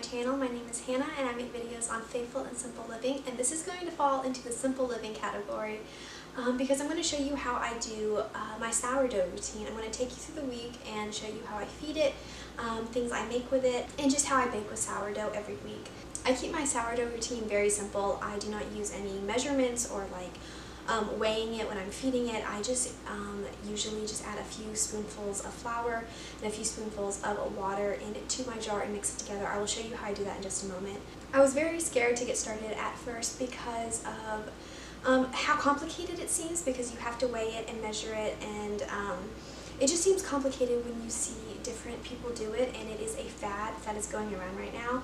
channel. My name is Hannah and I make videos on faithful and simple living, and this is going to fall into the simple living category because I'm going to show you how I do my sourdough routine. I'm going to take you through the week and show you how I feed it, things I make with it, and just how I bake with sourdough every week. I keep my sourdough routine very simple. I do not use any measurements or weighing it when I'm feeding it. I just usually just add a few spoonfuls of flour and a few spoonfuls of water into my jar and mix it together. I will show you how I do that in just a moment. I was very scared to get started at first because of how complicated it seems, because you have to weigh it and measure it, and it just seems complicated when you see different people do it, and it is a fad that is going around right now.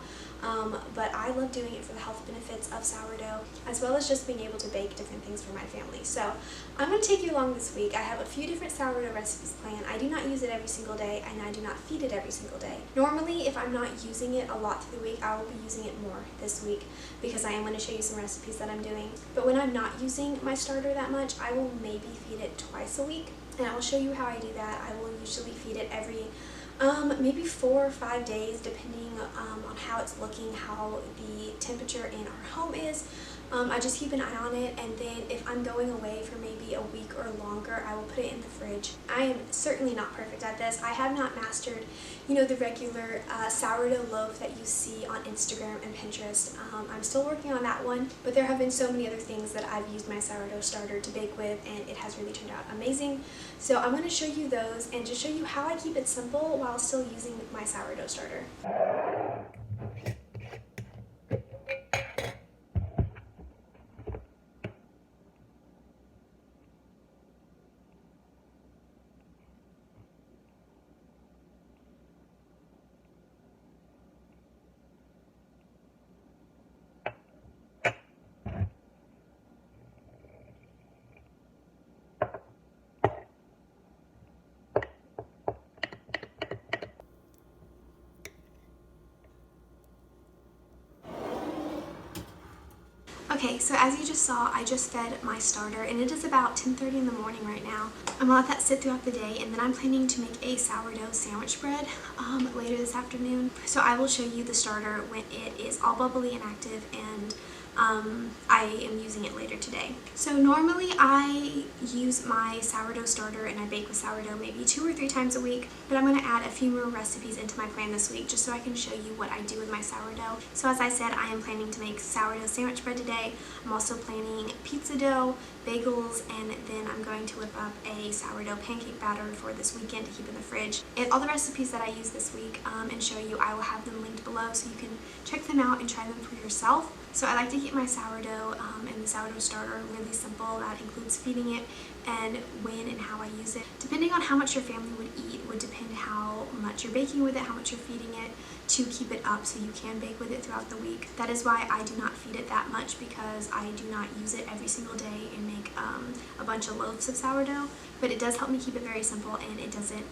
But I love doing it for the health benefits of sourdough, as well as just being able to bake different things for my family. So I'm going to take you along this week. I have a few different sourdough recipes planned. I do not use it every single day, and I do not feed it every single day. Normally, if I'm not using it a lot through the week, I will be using it more this week because I am going to show you some recipes that I'm doing. But when I'm not using my starter that much, I will maybe feed it twice a week, and I will show you how I do that. I will usually feed it every maybe 4 or 5 days, depending on how it's looking, how the temperature in our home is. I just keep an eye on it, and then if I'm going away for maybe a week or longer, I will put it in the fridge. I am certainly not perfect at this. I have not mastered, the regular sourdough loaf that you see on Instagram and Pinterest. I'm still working on that one, but there have been so many other things that I've used my sourdough starter to bake with, and it has really turned out amazing. So I'm going to show you those and just show you how I keep it simple while still using my sourdough starter. Okay, so as you just saw, I just fed my starter, and it is about 10:30 in the morning right now. I'm gonna let that sit throughout the day, and then I'm planning to make a sourdough sandwich bread later this afternoon. So I will show you the starter when it is all bubbly and active, and I am using it later today. So normally I use my sourdough starter and I bake with sourdough maybe 2 or 3 times a week, but I'm going to add a few more recipes into my plan this week just so I can show you what I do with my sourdough. So as I said, I am planning to make sourdough sandwich bread today. I'm also planning pizza dough, bagels, and then I'm going to whip up a sourdough pancake batter for this weekend to keep in the fridge. And all the recipes that I use this week and show you, I will have them linked below so you can check them out and try them for yourself. So I like to keep my sourdough and the sourdough starter really simple. That includes feeding it and when and how I use it. Depending on how much your family would eat would depend how much you're baking with it, how much you're feeding it, to keep it up so you can bake with it throughout the week. That is why I do not feed it that much, because I do not use it every single day and make a bunch of loaves of sourdough. But it does help me keep it very simple, and it doesn't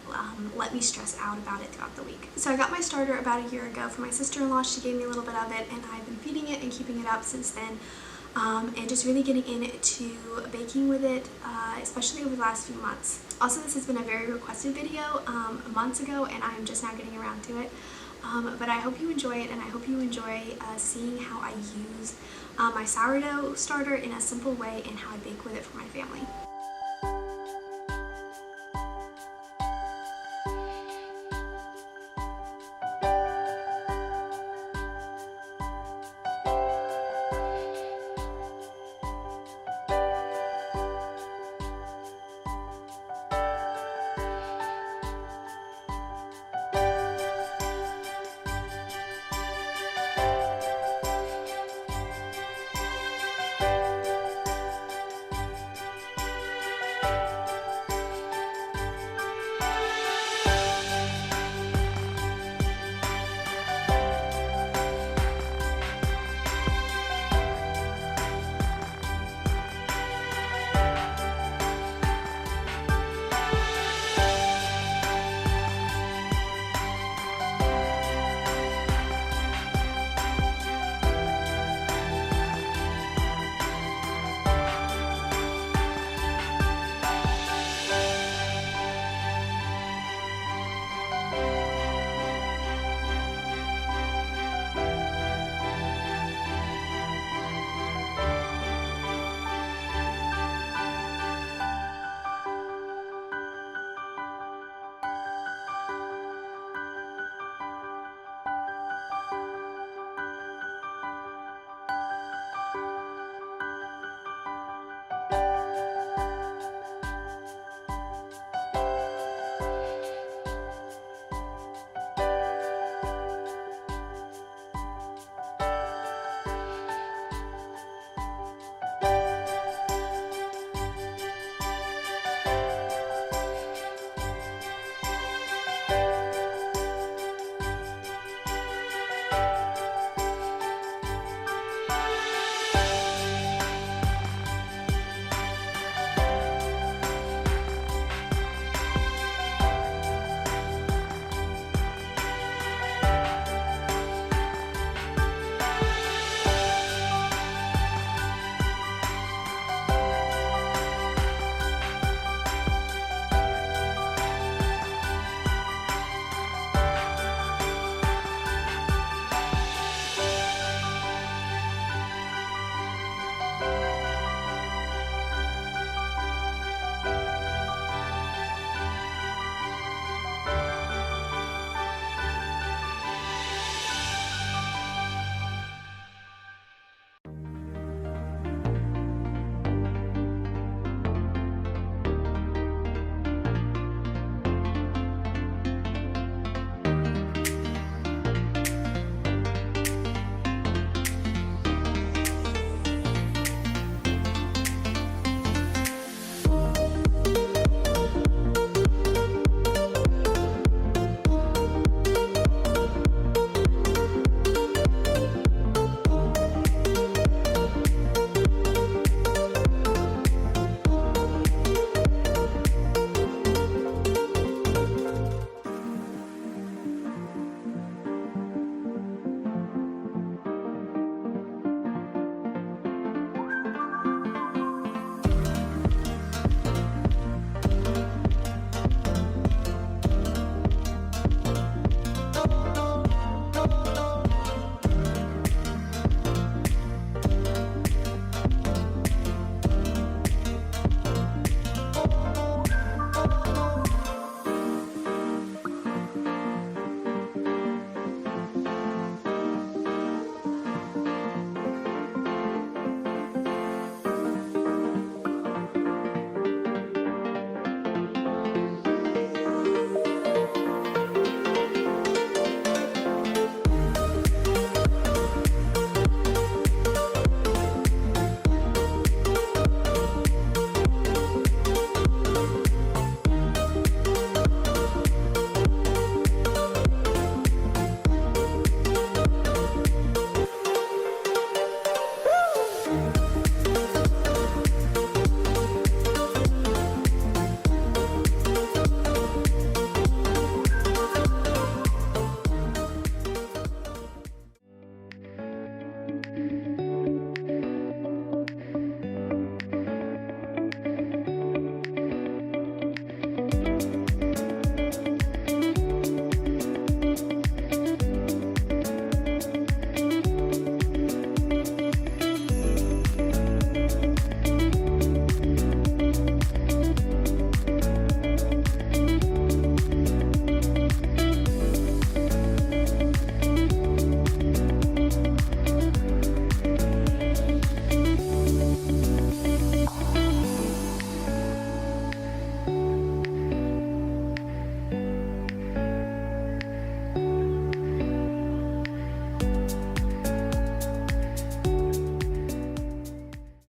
let me stress out about it throughout the week. So I got my starter about a year ago from my sister-in-law. She gave me a little bit of it, and I've been feeding it and keeping it up since then. And just really getting into baking with it, especially over the last few months. Also, this has been a very requested video months ago, and I'm just now getting around to it. But I hope you enjoy it, and I hope you enjoy seeing how I use my sourdough starter in a simple way and how I bake with it for my family.